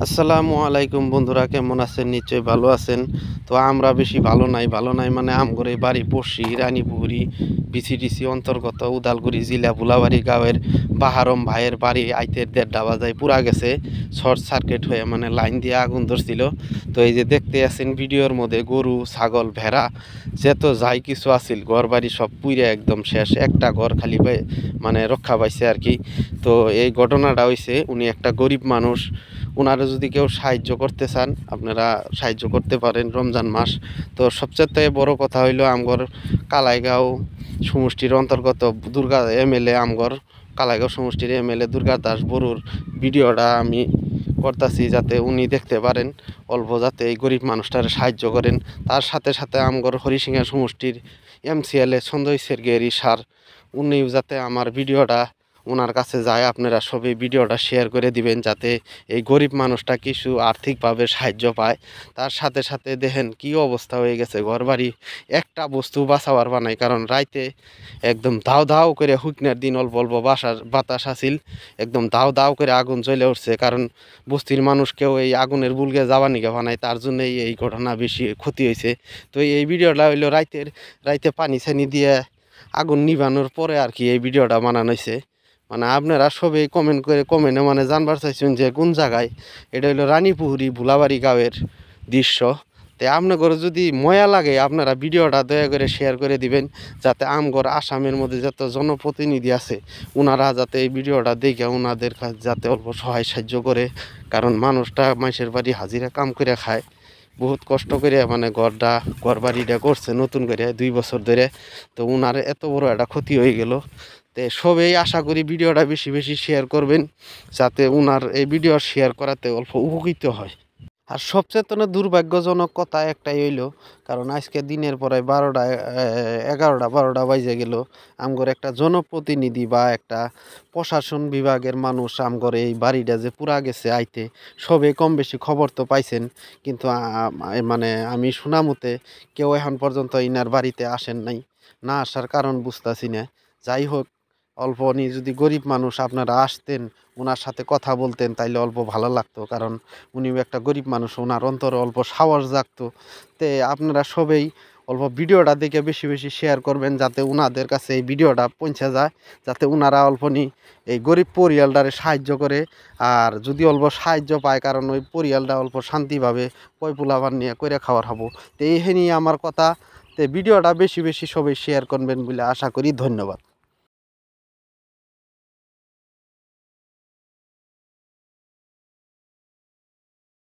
আসসালামু আলাইকুম বন্ধুরা, কেমন আছেন? নিশ্চয়ই ভালো আছেন। তো আমরা বেশি ভালো নাই মানে আমগরে বাড়ি পড়শি রানীপুরি বিসিডিসি অন্তর্গত উদালগুড়ি জেলা ভুলাবাড়ি গাঁয়ের বাহারম ভাইয়ের বাড়ি আইতে 1:30 বাজায় পুরা গেছে। শর্ট সার্কিট হয়ে মানে লাইন দিয়ে আগুন ধরছিল। তো এই যে দেখতে আছেন ভিডিওর মধ্যে গরু ছাগল ভেড়া যত যাই কিছু আছিল ঘর বাড়ি সব পুইরে একদম শেষ। একটা ঘর খালি মানে রক্ষা পাইছে আর কি। তো এই ঘটনাটা হয়েছে, উনি একটা গরিব মানুষ। ওনারা যদি কেউ সাহায্য করতে চান আপনারা সাহায্য করতে পারেন। রমজান মাস তো সবচেয়ে বড় কথা হইল আমগর কালাইগাঁও সমষ্টির অন্তর্গত দুর্গা এমএলএ আমগর কালাইগাঁও সমষ্টির এমএলএ দুর্গা দাস বড়ুর ভিডিওটা আমি করতেছি যাতে উনি দেখতে পারেন, অল্প যাতে এই গরিব মানুষটার সাহায্য করেন। তার সাথে সাথে আমগর হরিসিংহা সমষ্টির এমসিএলএ সঞ্জয় সের্গেরি সার, উনিও যাতে আমার ভিডিওটা ওনার কাছে যায়। আপনারা সবাই ভিডিওটা শেয়ার করে দিবেন যাতে এই গরিব মানুষটা কিছু আর্থিকভাবে সাহায্য পায়। তার সাথে সাথে দেখেন কি অবস্থা হয়ে গেছে ঘরবাড়ি, একটা বস্তু বাঁচাবার বানাই। কারণ রাইতে একদম দাও দাও করে হুকনার দিন অল্প অল্প বাতাস আসিল, একদম দাও দাও করে আগুন জ্বলে উঠছে। কারণ বস্তির মানুষ কেউ এই আগুনের বুলগে যাওয়া নিকে বানায়, তার জন্যই এই ঘটনা বেশি ক্ষতি হয়েছে। তো এই ভিডিওটা হইলো রাইতে পানি ছানি দিয়ে আগুন নিভানোর পরে আর কি এই ভিডিওটা বানানো হয়েছে। মানে আপনারা সবাই কমেন্টে মানে জানবার চাইছেন যে কোন জায়গায়। এটা হলো রানীপুহুরি ভুলাবাড়ি গাঁয়ের দৃশ্য। তো আপনাদের যদি ময়া লাগে আপনারা ভিডিওটা দয়া করে শেয়ার করে দিবেন যাতে আমগর আসামের মধ্যে যত জনপ্রতিনিধি আছে ওনারা যাতে এই ভিডিওটা দেখে ওনাদের কাছে যাতে অল্প সহায় সাহায্য করে। কারণ মানুষটা মানুষের বাড়ি হাজিরা কাম করে খায়, বহুত কষ্ট করে মানে ঘর বাড়িটা করছে নতুন করে 2 বছর ধরে। তো ওনার এত বড় একটা ক্ষতি হয়ে গেল। তো সবাই আশা করি ভিডিওটা বেশি বেশি শেয়ার করবেন যাতে ওনার এই ভিডিও শেয়ার করাতে অল্প উপকৃত হয়। আর সবচেয়ে দুর্ভাগ্যজনক কথা একটাই হইল, কারণ আজকে দিনের পরে 12টা 11টা 12টা বাজে গেল, আমগর একটা জনপ্রতিনিধি বা একটা প্রশাসন বিভাগের মানুষ আমগর এই বাড়িটা যে পুরা গেছে আইতে সবে কম বেশি খবর তো পাইছেন। কিন্তু মানে আমি শোনা মতে কেউ এখন পর্যন্ত ইনার বাড়িতে আসেন নাই। না আসার কারণ বুঝতেছি না। যাই হোক, অল্প উনি যদি গরিব মানুষ আপনারা আসতেন ওনার সাথে কথা বলতেন তাইলে অল্প ভালো লাগতো। কারণ উনিও একটা গরিব মানুষ, ওনার অন্তরে অল্প সাহস জাগতো। তে আপনারা সবাই অল্প ভিডিওটা দেখে বেশি বেশি শেয়ার করবেন যাতে ওনাদের কাছে এই ভিডিওটা পৌঁছে যায়, যাতে ওনারা অল্পনি এই গরিব পরিয়ালটারে সাহায্য করে। আর যদি অল্প সাহায্য পায় কারণ ওই পরিয়ালটা অল্প শান্তিভাবে পয়পুলাবার নিয়ে করে খাওয়ার হবো। তো এই নিয়ে আমার কথা। তো ভিডিওটা বেশি বেশি সবাই শেয়ার করবেন বলে আশা করি। ধন্যবাদ।